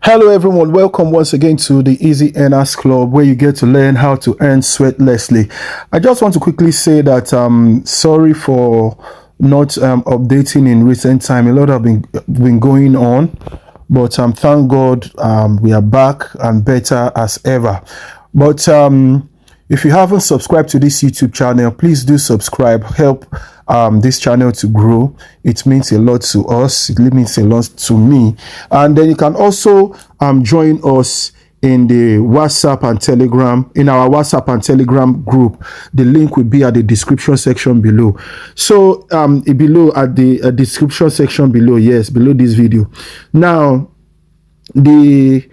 Hello everyone, welcome once again to the Easy Earners Club, where you get to learn how to earn sweatlessly. I just want to quickly say that sorry for not updating in recent time. A lot have been going on, but thank God we are back and better as ever. But if you haven't subscribed to this YouTube channel, please do subscribe. Help this channel to grow. It means a lot to us. It means a lot to me. And then you can also join us in the WhatsApp and Telegram, in our WhatsApp and Telegram group. The link will be at the description section below. So below at the description section below, yes, below this video. Now, this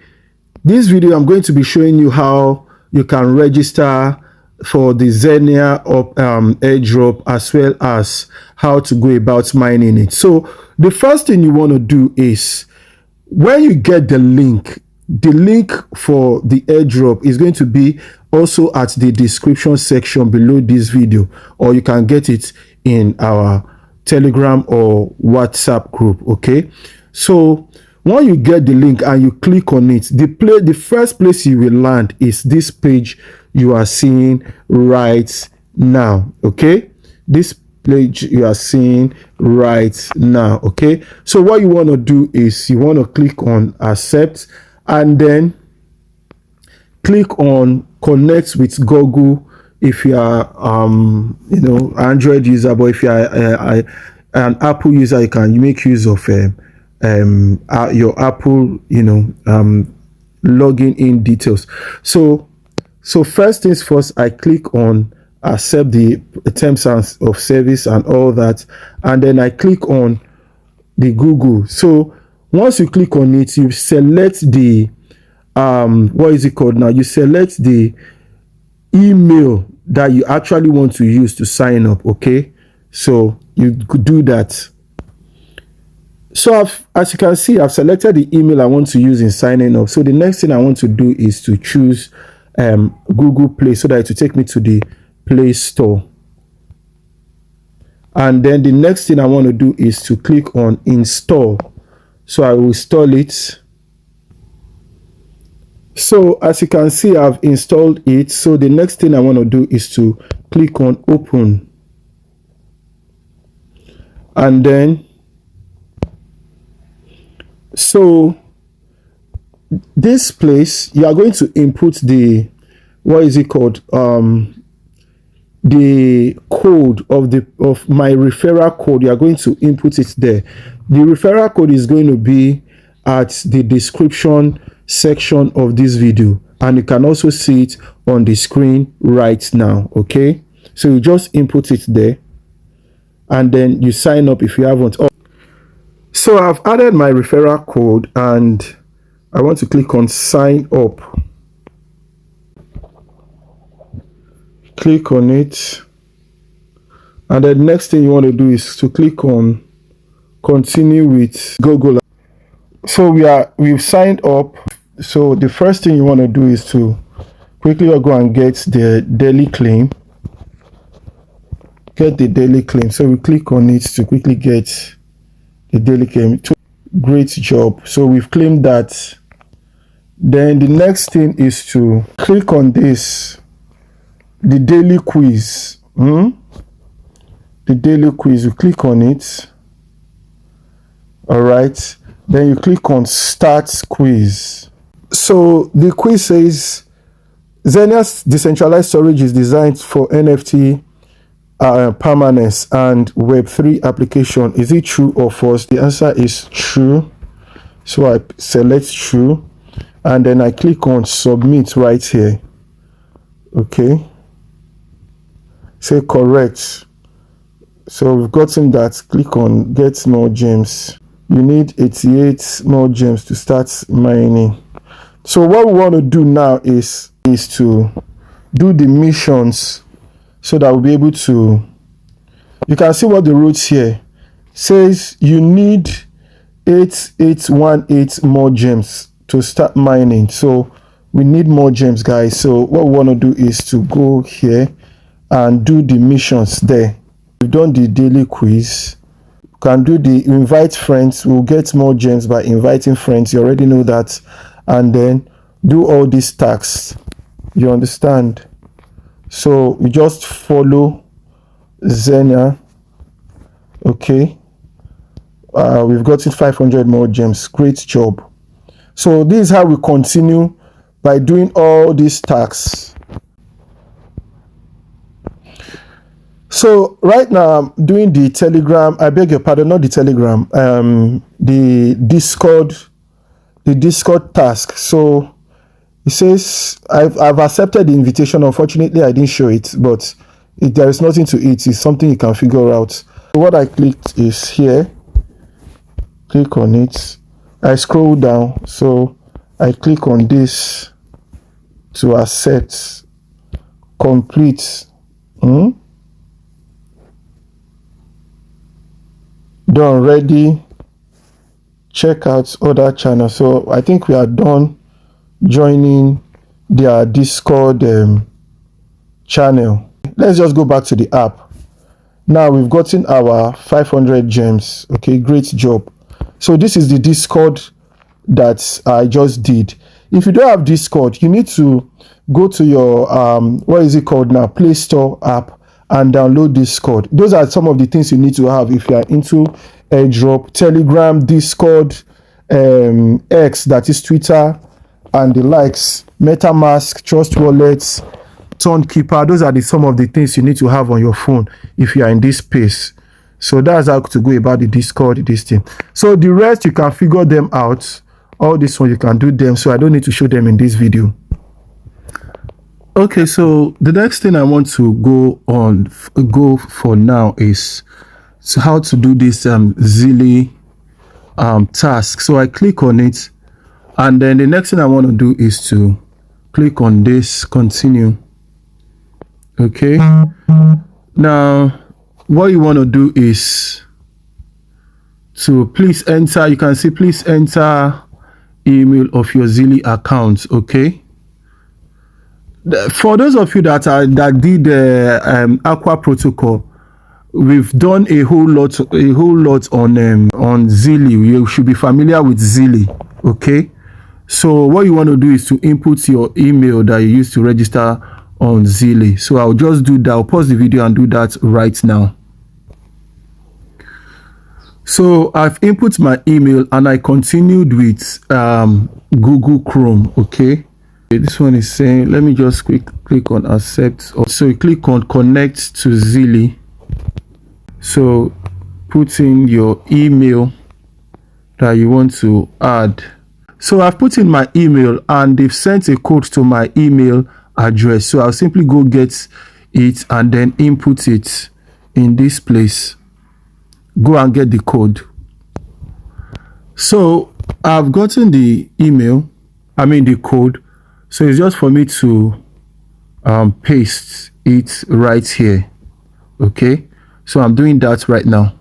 video, I'm going to be showing you how you can register for the Xenea airdrop, as well as how to go about mining it. So the first thing you want to do is, when you get the link for the airdrop is going to be also at the description section below this video, or you can get it in our Telegram or WhatsApp group. Okay, so when you get the link and you click on it, the first place you will land is this page you are seeing right now. Okay, this page you are seeing right now. Okay, so what you want to do is you want to click on accept, and then click on connect with Google if you are Android user, but if you are an Apple user, you can make use of your Apple login in details. So first things first, I click on accept the terms of service and all that, and then I click on the Google. So once you click on it, you select the what is it called now? You select the email that you actually want to use to sign up. Okay, so you could do that. So as you can see, I've selected the email I want to use in signing up. So the next thing I want to do is to choose Google Play, so that it will take me to the Play Store. And then the next thing I want to do is to click on install. So I will install it. So as you can see, I've installed it. So the next thing I want to do is to click on open. And then so this place, you are going to input the the code of my referral code. You are going to input it there. The referral code is going to be at the description section of this video, and you can also see it on the screen right now. Okay, so you just input it there, and then you sign up if you haven't. So I've added my referral code, and I want to click on sign up. Click on it, and the next thing you want to do is to click on continue with Google. So we've signed up. So the first thing you want to do is to quickly go and get the daily claim. Get the daily claim. So we click on it to quickly get the daily claim. Great job. So we've claimed that. Then the next thing is to click on this, the daily quiz. The daily quiz, you click on it. All right, then you click on start quiz. So the quiz says Xenea's decentralized storage is designed for NFT permanence and Web3 application. Is it true or false? The answer is true. So I select true, and then I click on submit right here. Okay, say correct. So we've gotten that. Click on get more gems. You need 88 more gems to start mining. So what we want to do now is to do the missions, so that we'll be able to, you can see what the rules here says. You need 8818 more gems to start mining. So we need more gems, guys. So what we want to do is to go here and do the missions there. We've done the daily quiz. can do the invite friends. We'll get more gems by inviting friends. You already know that. And then do all these tasks. You understand? So we just follow Xenea. Okay. We've gotten 500 more gems. Great job. So this is how we continue by doing all these tasks. So right now I'm doing the Telegram. I beg your pardon, not the Telegram. The Discord task. So it says I've accepted the invitation. Unfortunately, I didn't show it, but there is nothing to it. It's something you can figure out. So what I clicked is here. Click on it. I scroll down, so I click on this to accept. Complete. Done. Ready. Check out other channels. So I think we are done joining their Discord channel. Let's just go back to the app. Now we've gotten our 500 gems. Okay, great job. So this is the Discord that I just did. If you don't have Discord, you need to go to your what is it called now, Play Store app, and download Discord. Those are some of the things you need to have if you are into airdrop, Telegram, Discord, X, that is Twitter, and the likes, MetaMask, Trust Wallets, Turnkeeper. Those are some of the things you need to have on your phone if you are in this space. So that's how to go about the Discord, this thing. So the rest you can figure them out. All this one you can do them. So I don't need to show them in this video. Okay, so the next thing I want to go for now is how to do this Zealy task. So I click on it, and then the next thing I want to do is to click on this continue. Okay, now what you want to do is to please enter. You can see please enter email of your Zealy account. Okay, for those of you that did the Aqua protocol, we've done a whole lot on Zealy. You should be familiar with Zealy. Okay, so what you want to do is to input your email that you used to register on Zealy. So I'll just do that. I'll pause the video and do that right now. So I've input my email and I continued with Google Chrome. Okay, this one is saying, let me just click on accept. So you click on connect to Zealy. So put in your email that you want to add. So I've put in my email and they've sent a code to my email address. So I'll simply go get it and then input it in this place. Go and get the code. So I've gotten the the code. So it's just for me to paste it right here. Okay, so I'm doing that right now.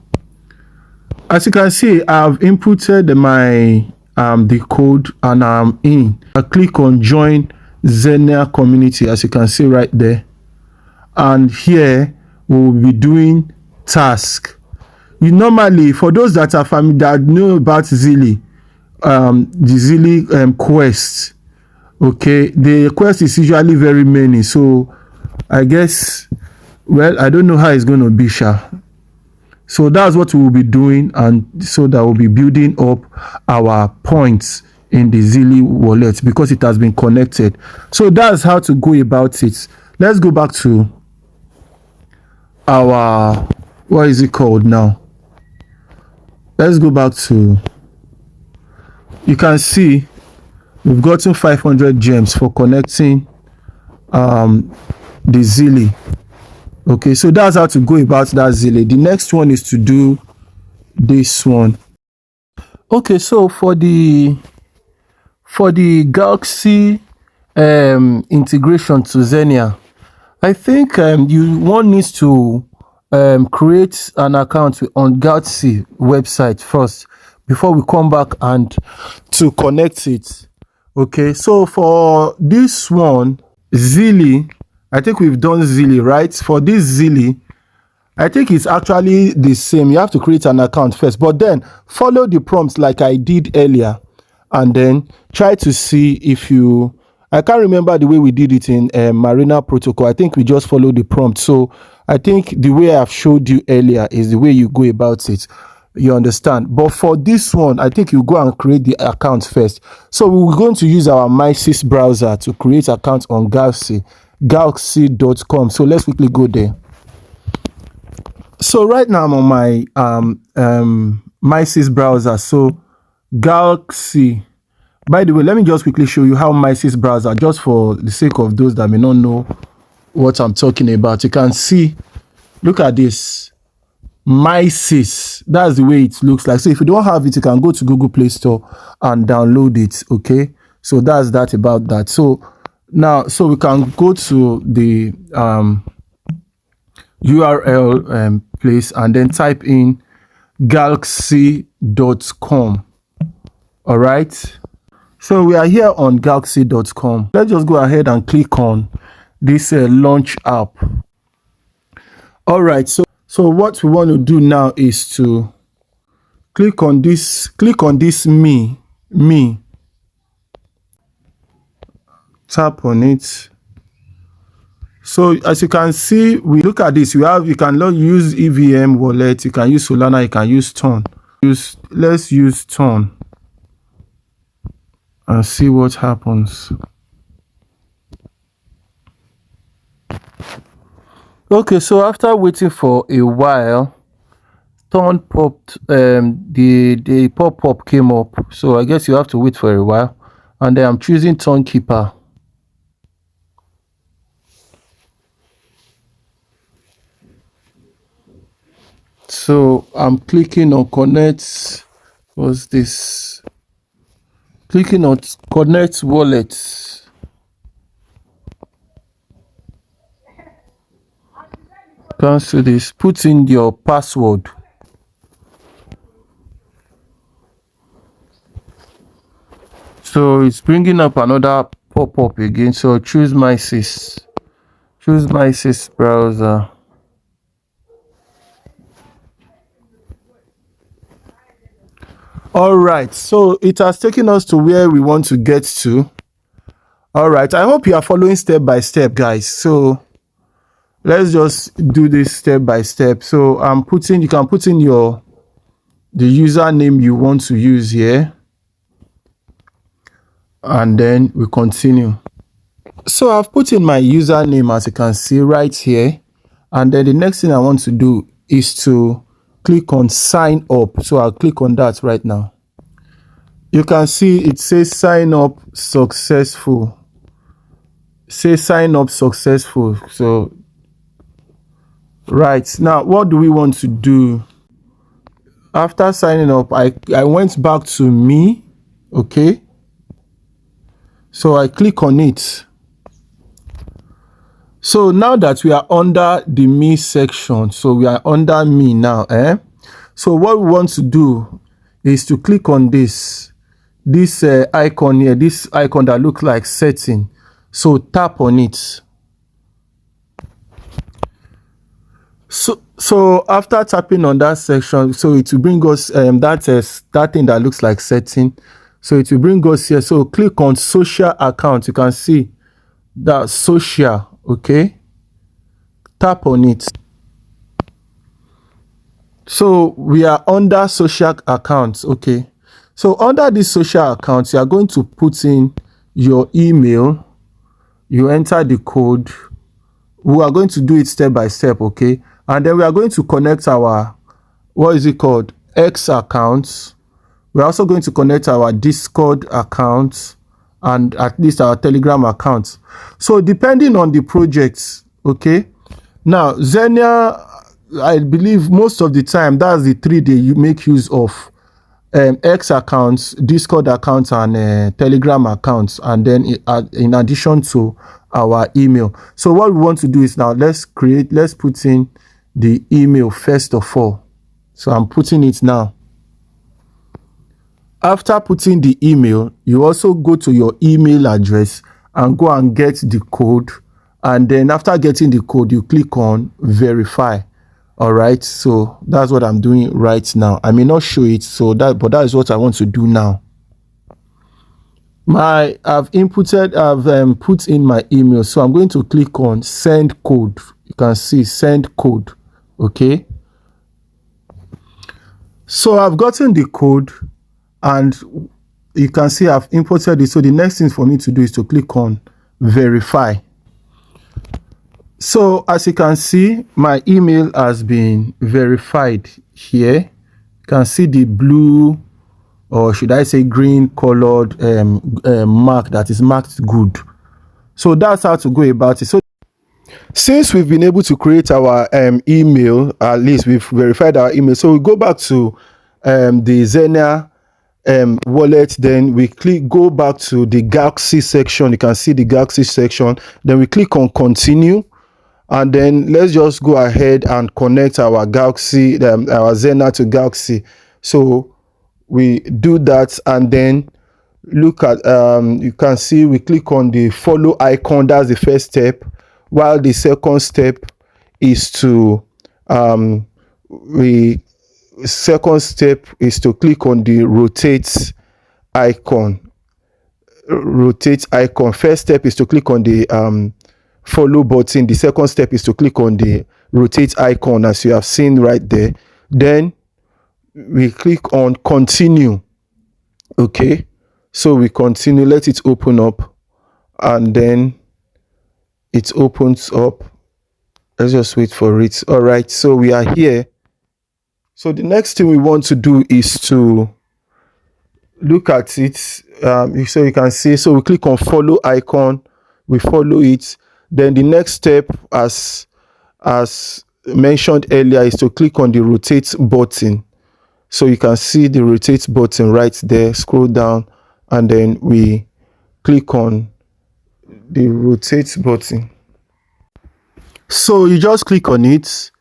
As you can see, I've inputted my the code and I'm in. I click on join Xenea community, as you can see right there, and here we'll be doing task. You normally, for those that are familiar, that know about Zealy, the Zealy quest, okay, the quest is usually very many. So I guess, well, I don't know how it's going to be, sha. So that's what we will be doing, and so that we'll be building up our points in the Zealy wallet because it has been connected. So that's how to go about it. Let's go back to our, what is it called now? Let's go back to, you can see we've gotten 500 gems for connecting the Zealy. Okay, so that's how to go about that Zealy. The next one is to do this one. Okay, so for the Galxe integration to Xenea, I think one needs to create an account on Galxe website first before we come back and to connect it. Okay, so for this one, Zealy, I think we've done Zealy, right? For this Zealy, I think it's actually the same. You have to create an account first, but then follow the prompts like I did earlier, and then try to see if you, I can't remember the way we did it in Marina Protocol. I think we just followed the prompt. So I think the way I've showed you earlier is the way you go about it. You understand? But for this one, I think you go and create the account first. So we're going to use our MySys browser to create account on Galxe, galxe.com. So let's quickly go there. So right now I'm on my MySys browser. So Galxe. By the way, let me just quickly show you how MySys browser, just for the sake of those that may not know what I'm talking about. You can see, look at this, MySys. That's the way it looks like. So if you don't have it, you can go to Google Play Store and download it. Okay, so that's that about that. So now, so we can go to the URL place and then type in galxe.com. all right, so we are here on galxe.com. Let's just go ahead and click on this launch app. All right, so what we want to do now is to click on this me, tap on it. So as you can see, we look at this, you can use EVM wallet, you can use Solana, you can use Ton. Let's use Ton and see what happens. Okay, so after waiting for a while, Ton popped, the pop-up came up. So I guess you have to wait for a while. And then I'm choosing Ton Keeper. So I'm clicking on connect. What's this? Clicking on connect wallet. Cancel this. Put in your password. So it's bringing up another pop-up again. So choose MySys. Choose MySys browser. All right, so it has taken us to where we want to get to. All right, I hope you are following step by step, guys. So let's just do this step by step. So you can put in the username you want to use here, and then we continue. So I've put in my username, as you can see right here, and then the next thing I want to do is to click on sign up. So I'll click on that right now. You can see it says sign up successful. Say sign up successful. So right now, what do we want to do? After signing up, I went back to me. Okay, so I click on it. So now that we are under the me section, so we are under me now, so what we want to do is to click on this icon here, this icon that looks like setting. So tap on it. So after tapping on that section, so it will bring us that thing that looks like setting. So it will bring us here. So click on social account. You can see that social. Okay, tap on it. So we are under social accounts. Okay, so under this social account, you are going to put in your email. You enter the code. We are going to do it step by step. Okay, and then we are going to connect our, what is it called, X accounts. We're also going to connect our Discord accounts and at least our Telegram accounts. So depending on the projects, okay. Now Xenea, I believe most of the time that's the three they make use of: X accounts, Discord accounts, and Telegram accounts, and then in addition to our email. So what we want to do is now let's put in the email first of all. So I'm putting it now. After putting the email, you also go to your email address and go and get the code. And then after getting the code, you click on verify. All right, so that's what I'm doing right now. I may not show it, but that is what I want to do now. I've put in my email, so I'm going to click on send code. You can see send code. Okay, so I've gotten the code and you can see I've imported it. So the next thing for me to do is to click on verify. So as you can see, my email has been verified here. You can see the blue, or should I say green colored mark that is marked good. So that's how to go about it. So since we've been able to create our email, at least we've verified our email. So we go back to the Xenea wallet, then we go back to the Galxe section. You can see the Galxe section. Then we click on continue. And then let's just go ahead and connect our Galxe, our Xenea to Galxe. So we do that, and then look at, you can see we click on the follow icon. That's the first step. While the second step is to, click on the rotate icon. First step is to click on the follow button. The second step is to click on the rotate icon, as you have seen right there. Then we click on continue. Okay, so we continue. Let it open up, and then it opens up. Let's just wait for it. All right, so we are here. So the next thing we want to do is to look at it. So you can see, so we click on follow icon, we follow it. Then the next step, as mentioned earlier, is to click on the rotate button. So you can see the rotate button right there. Scroll down, and then we click on the rotate button. So you just click on it.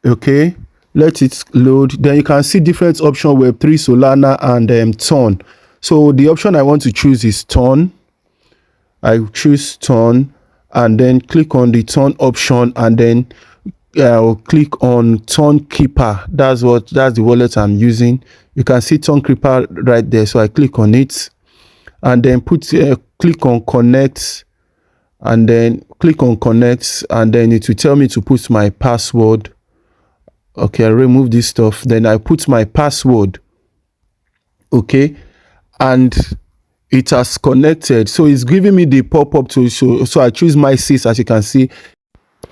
Okay, let it load. Then you can see different options: Web3, Solana, and Ton. So the option I want to choose is Ton. I choose Ton, and then click on the Ton option, and then I'll click on Ton Keeper. That's the wallet I'm using. You can see Ton Keeper right there. So I click on it, and then click on connect, and then click on connect, and then it will tell me to put my password. Okay, I remove this stuff. Then I put my password. Okay, and it has connected. So it's giving me the pop-up to show. So I choose my sys, as you can see.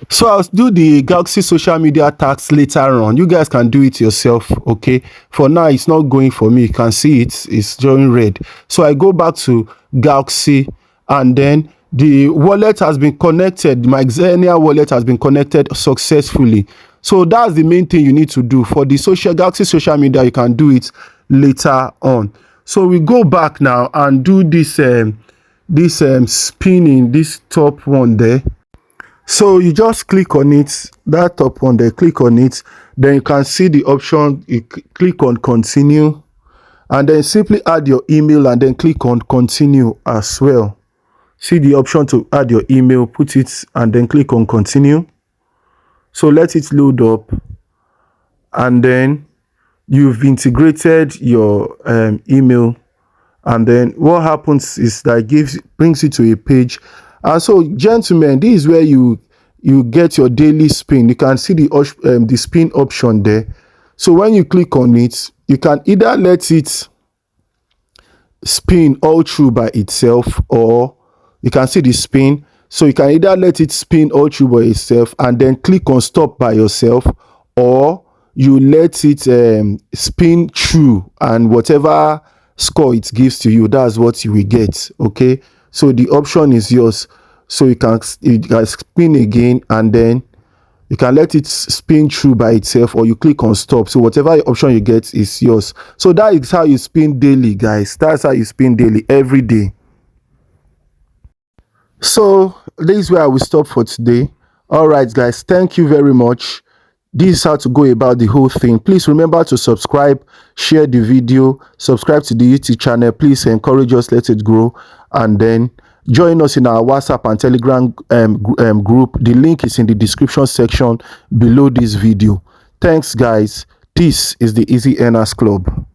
So I'll do the Galxe social media tags later on. You guys can do it yourself. Okay, for now it's not going for me. You can see it's showing red. So I go back to Galxe, and then the wallet has been connected. My Xenea wallet has been connected successfully. So that's the main thing you need to do. For the Galxe social media, you can do it later on. So we go back now and do this spinning, this top one there. So you just click on it, that top one there, click on it. Then you can see the option. You click on continue, and then simply add your email, and then click on continue as well. See the option to add your email, put it, and then click on continue. So let it load up, and then you've integrated your email, and then what happens is that brings you to a page. And so, gentlemen, this is where you get your daily spin. You can see the spin option there. So when you click on it, you can either let it spin all through by itself, or you can see the spin. So you can either let it spin all through by itself and then click on stop by yourself, or you let it spin through, and whatever score it gives to you, that's what you will get. Okay, so the option is yours. So you can spin again, and then you can let it spin through by itself, or you click on stop. So whatever option you get is yours. So that is how you spin daily, guys. That's how you spin daily, every day. So this is where I will stop for today. All right, guys, thank you very much. This is how to go about the whole thing. Please remember to subscribe, share the video, subscribe to the YouTube channel. Please encourage us, let it grow, and then Join us in our WhatsApp and Telegram group. The link is in the description section below this video. Thanks, guys. This is the Easy Earners Club.